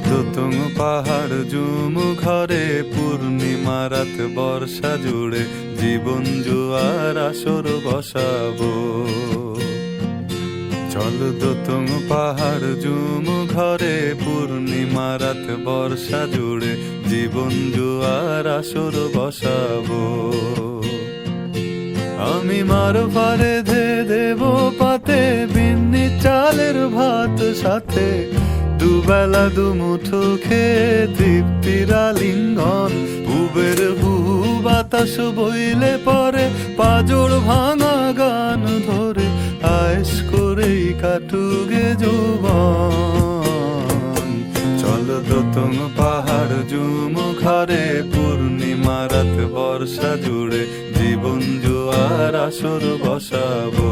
দোতং পাহাড় জুম ঘরে পূর্ণিমা রাত বর্ষা জুড়ে জীবন জুয়ার আসর বসাবো। চল দোতং পাহাড় জুম ঘরে পূর্ণিমা রাত বর্ষা জুড়ে জীবন জুয়ার আসর বসাবো। আমি মার পারে ধে দেব পাতে বিন্নি চালের ভাত সাথে, দুবেলা দুমুঠো খেয়ে তৃপ্তির আলিঙ্গন। উবের বুহু বাতাস বইলে পরে পাজর ভাঙা গান ধরে আয়েশ করেই কাটুগে যৌবন। চল দোতং পাহাড় জুম ঘরে পূর্ণিমা রাত বর্ষা জুড়ে জীবন জুয়ার আসর বসাবো।